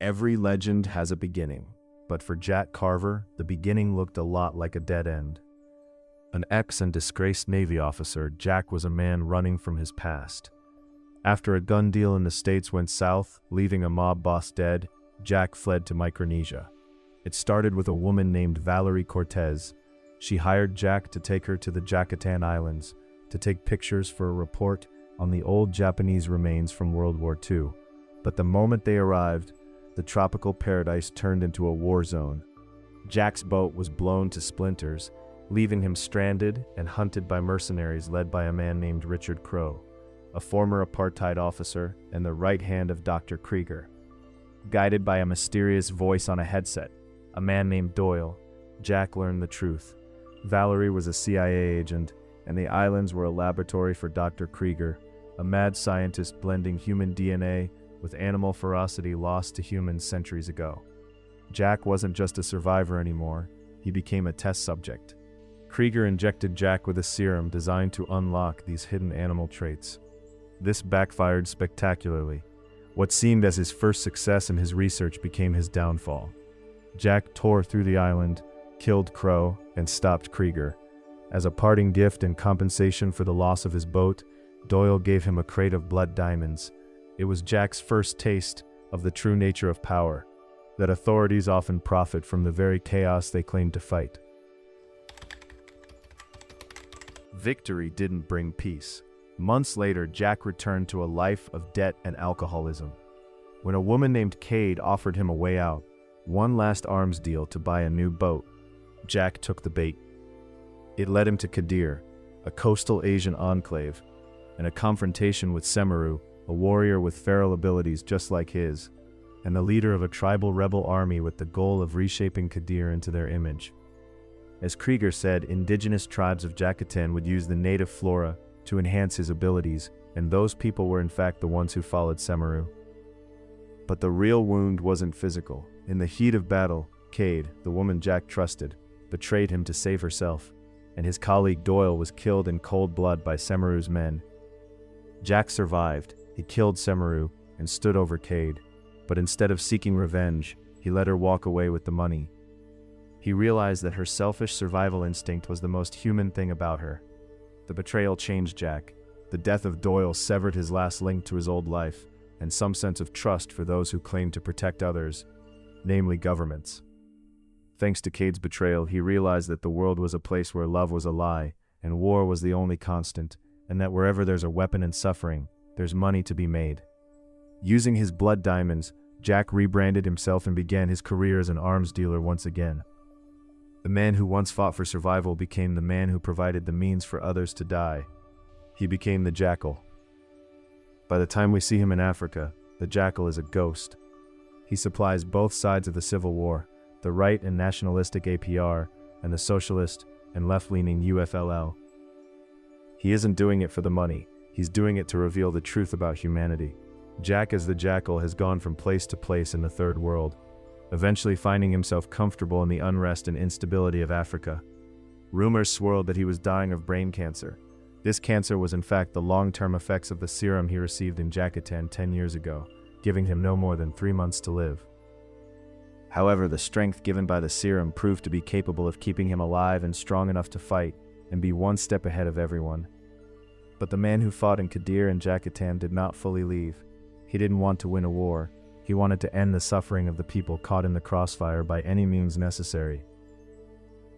Every legend has a beginning, but for Jack Carver, the beginning looked a lot like a dead end. An ex and disgraced Navy officer, Jack was a man running from his past. After a gun deal in the States went south, leaving a mob boss dead, Jack fled to Micronesia. It started with a woman named Valerie Cortez. She hired Jack to take her to the Yucatan Islands to take pictures for a report on the old Japanese remains from World War II. But the moment they arrived, the tropical paradise turned into a war zone. Jack's boat was blown to splinters, leaving him stranded and hunted by mercenaries led by a man named Richard Crowe, a former apartheid officer and the right hand of Dr. Krieger. Guided by a mysterious voice on a headset, a man named Doyle, Jack learned the truth. Valerie was a CIA agent, and the islands were a laboratory for Dr. Krieger, a mad scientist blending human DNA with animal ferocity lost to humans centuries ago. Jack wasn't just a survivor anymore, he became a test subject. Krieger injected Jack with a serum designed to unlock these hidden animal traits. This backfired spectacularly. What seemed as his first success in his research became his downfall. Jack tore through the island, killed Crowe, and stopped Krieger. As a parting gift and compensation for the loss of his boat, Doyle gave him a crate of blood diamonds. It was Jack's first taste of the true nature of power, that authorities often profit from the very chaos they claim to fight. Victory didn't bring peace. Months later, Jack returned to a life of debt and alcoholism. When a woman named Cade offered him a way out, one last arms deal to buy a new boat, Jack took the bait. It led him to Kadir, a coastal Asian enclave, and a confrontation with Semaru, a warrior with feral abilities just like his, and the leader of a tribal rebel army with the goal of reshaping Kadir into their image. As Krieger said, indigenous tribes of Yucatan would use the native flora to enhance his abilities, and those people were in fact the ones who followed Semaru. But the real wound wasn't physical. In the heat of battle, Cade, the woman Jack trusted, betrayed him to save herself, and his colleague Doyle was killed in cold blood by Semaru's men. Jack survived. He killed Semaru and stood over Cade, but instead of seeking revenge, he let her walk away with the money. He realized that her selfish survival instinct was the most human thing about her. The betrayal changed Jack. The death of Doyle severed his last link to his old life, and some sense of trust for those who claimed to protect others, namely governments. Thanks to Cade's betrayal, he realized that the world was a place where love was a lie, and war was the only constant, and that wherever there's a weapon and suffering, there's money to be made. Using his blood diamonds, Jack rebranded himself and began his career as an arms dealer once again. The man who once fought for survival became the man who provided the means for others to die. He became the Jackal. By the time we see him in Africa, the Jackal is a ghost. He supplies both sides of the Civil War, the right and nationalistic APR, and the socialist and left-leaning UFLL. He isn't doing it for the money. He's doing it to reveal the truth about humanity. Jack as the Jackal has gone from place to place in the Third World, eventually finding himself comfortable in the unrest and instability of Africa. Rumors swirled that he was dying of brain cancer. This cancer was in fact the long-term effects of the serum he received in Yucatan 10 years ago, giving him no more than 3 months to live. However, the strength given by the serum proved to be capable of keeping him alive and strong enough to fight and be one step ahead of everyone. But the man who fought in Kadir and Yucatan did not fully leave. He didn't want to win a war. He wanted to end the suffering of the people caught in the crossfire by any means necessary.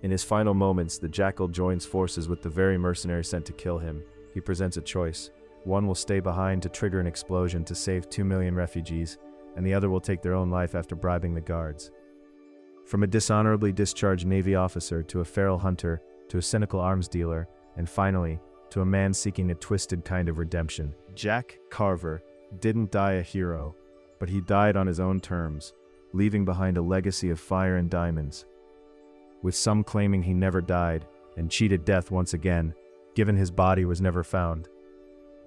In his final moments, the Jackal joins forces with the very mercenary sent to kill him. He presents a choice. One will stay behind to trigger an explosion to save 2 million refugees, and the other will take their own life after bribing the guards. From a dishonorably discharged Navy officer to a feral hunter to a cynical arms dealer, and finally, to a man seeking a twisted kind of redemption, Jack Carver didn't die a hero, but he died on his own terms, leaving behind a legacy of fire and diamonds. With some claiming he never died and cheated death once again, given his body was never found.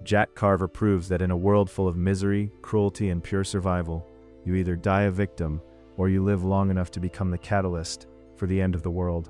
Jack Carver proves that in a world full of misery, cruelty, and pure survival, you either die a victim or you live long enough to become the catalyst for the end of the world.